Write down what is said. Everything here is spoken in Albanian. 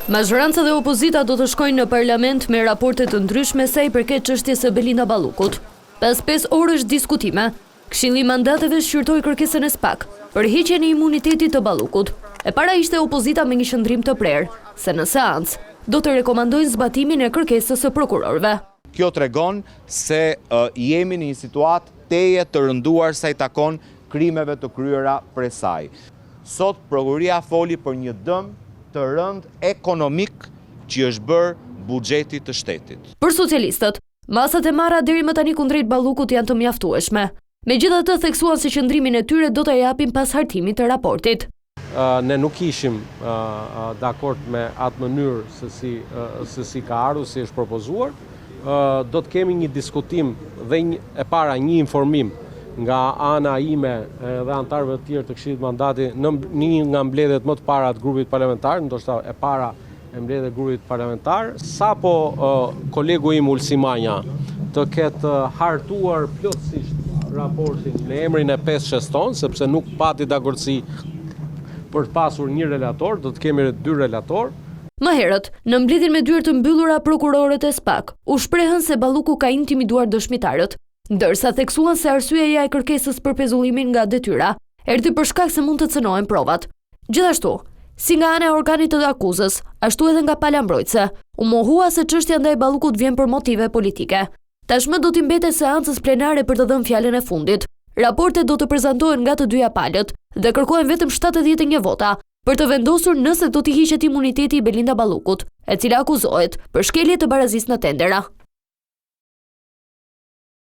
Majoranca dhe opozita do të shkojnë në parlament me raporte të ndryshme sa i përket çështjes së Belinda Ballukut. Pas 5 orësh diskutime, Këshilli i Mandateve shqyrtoi kërkesën e SPAK për heqjen e imunitetit të Ballukut. E para ishte opozita me një qëndrim të prerë, se në seancë do të rekomandojnë zbatimin e kërkesës së prokurorëve. Kjo tregon se jemi në një situatë teje të rënduar sa i takon krimeve të kryera prej saj. Sot prokuroria foli për një dëm të rënd ekonomik që është bërë buxheti të shtetit. Për socialistët, masat e marra deri më tani kundrejt Ballukut janë të mjaftueshme. Megjithatë theksuan se qëndrimin e tyre do ta japin pas hartimit të raportit. Ne nuk ishim dakord me atë mënyrë se si ka ardhur, si është propozuar. Do të kemi një diskutim dhe e para një informim nga ana ime dhe antarëve të tjerë të Këshillit Mandati në një nga mbledhjet më të para të grupit parlamentar, ndoshta e para e mbledhjet e grupit parlamentar, sapo kolegu im Ulsimanja të ketë hartuar plotësisht raportin në emrin e 5 sheston, sepse nuk pati dakordsi për të pasur një relator, do të kemi 2 relator. Më herët, në mbledhjen me dyert të mbyllura prokurorët e SPAK u shprehën se Balluku ka intimiduar dëshmitarët, ndërsa theksuan se arsyeja e kërkesës për pezullimin nga detyra erdhi për shkak se mund të cënohen provat. Gjithashtu, si nga ana e organit të akuzës, ashtu edhe nga pala mbrojtëse, u mohua se çështja ndaj Ballukut vjen për motive politike. Tashmë do t'i mbetet seancës plenare për të dhënë fjalën e fundit. Raportet do të prezantohen nga të dyja palët dhe kërkohen vetëm 71 vota për të vendosur nëse do t'i hiqet imuniteti i Belinda Ballukut, e cila akuzohet për shkelje të barazisë në tendera.